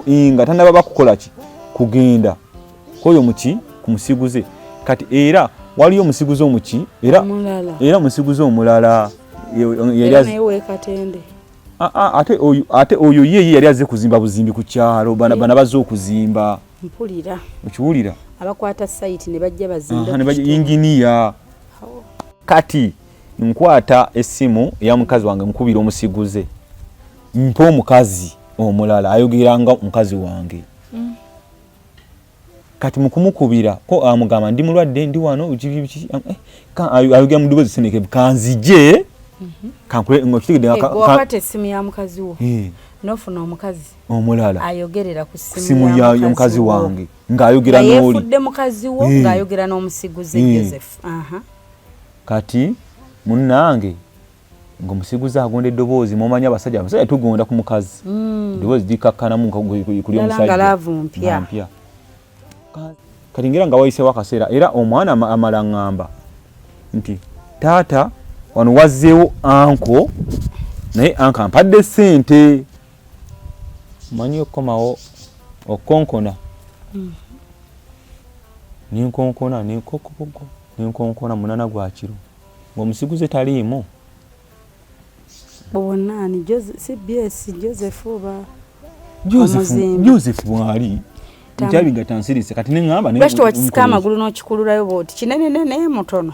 inga tanaba bakukola ki kugenda koyo muki kumusiguze kati era waliyo musiguze omuki era musiguze omulala yali wekatende ate oyo ye yali aze kuzimba buzimbi ku kyalo bana bazze okuzimba mpulira okiwulira abakwata site ne bajja bazimba ne bajja inginiya kati nkwata essimu ya mukazi wange mukubira omusiguze mpo omukazi omulala ayogeranga mukazi wange kati mukumukubira ko amugamba ndi mulwadde ndi wano ayogera mu ddoboozi seneke kanzije kankule ngokitegedde wakwata essimu ya mukazi wo nofuna omukazi omulala ayogerera ku ssimu ya mukazi wange ng'ayogera n'oli yefudde mukazi wo ng'ayogera n'omusiguze Joseph kati munnange ng'omusiguze agonda eddoboozi mumanya abasajja tugonda ku mukazi eddoboozi likakkanamu kuli omusajja mpya kati ngira nga wayiseewo akaseera era omwana amala ngamba nti taata wano wazzeewo anko naye anko ampadde ssente manyi okkomawo okonkona ninkonkona munana gwa kiro ng'omusiguze taliimu bonani CBS Joseph bwali njabiga tansirise kati nengamba ne bashto wakisika amagulu n'okikululayo boti kinene mutono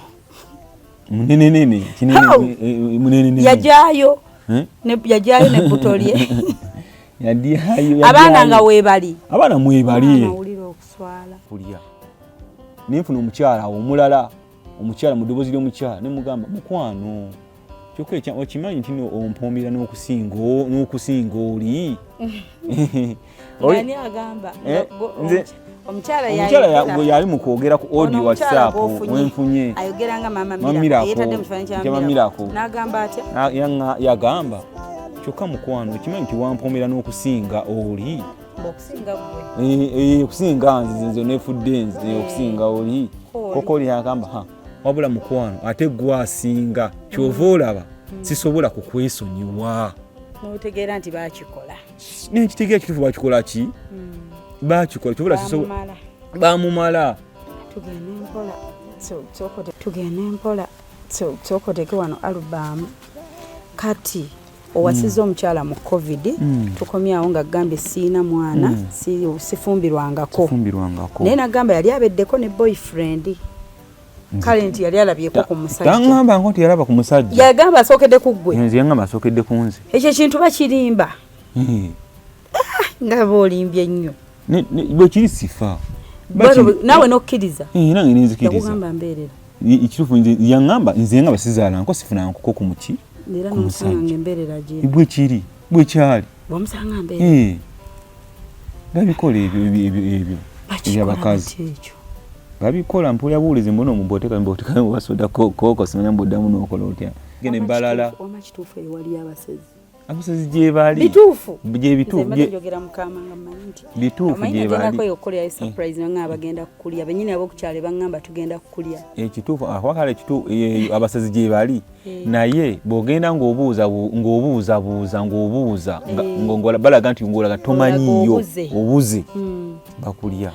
munene kinene yajayo ne butolye yadihayo abana nga webali abana mwebali awulira okuswala kulya ninfuna omukyala omulala omukyala mu ddoboozi ly'omukyala ne mugamba mukwano kyokka okimanyi nti ompoomera n'okusinga oli ani agamba omukyala yali mu kwogera ku audio WhatsApp wenfunye ayogeranga mama Miracle yetadde mu kifaananyi kya Miracle n'agamba atya yagamba kyokka mukwano okimanyi nti wampoomera n'okusinga oli okusinga nze nefudde nze okusinga oli koko oli yagamba wabula mukwano ate gwasinga kyova olaba sisobola kukwesonyiwa n'otegeera nti bakikola nekitegeera kituufu bakikola ki bakikola kyobula sisobola bamumala tugende mpola sokoteke wano alubamu kati owasize omukyala mu covid tukomyawo nga gambye siina mwana sifumbirwangako naye nagamba yali abeddeko ne boyfriend kale nti yali alabyeko ku musajja tangamba nti yalaba ku musajja yagamba asookedde ku ggwe nze yagamba asookedde ku nze ekyo kintu bakirimba nga boolimbye nnyo bwe kiri sifa nawe nokkiriza nange nenzikiriza yakugamba mbeerera ekituufu yagamba nze yagamba sizalanko sifunanko ku muki era n'omusanga embeerera gye bwe kiri bwe kyali bw'omusanga mbeerera babikola ebyo ebyabakazi babikola mpulira buulizi mbona omuboteka mubasoda koko simanya mbuddamu n'okola otya gene mbalala oma kituufu ewali abasezi gye bali bituufu njogera mukama nga mmanyi nti bituufu gye bali ko yokolera surprise nga bagenda kukulya benyine abo kukyale bangamba tugenda kukulya ekituufu wakala ekituufu abasezi gye bali naye bogenda ng'obuuza balaga nti ngolaga tomanyiyo obuze bakulya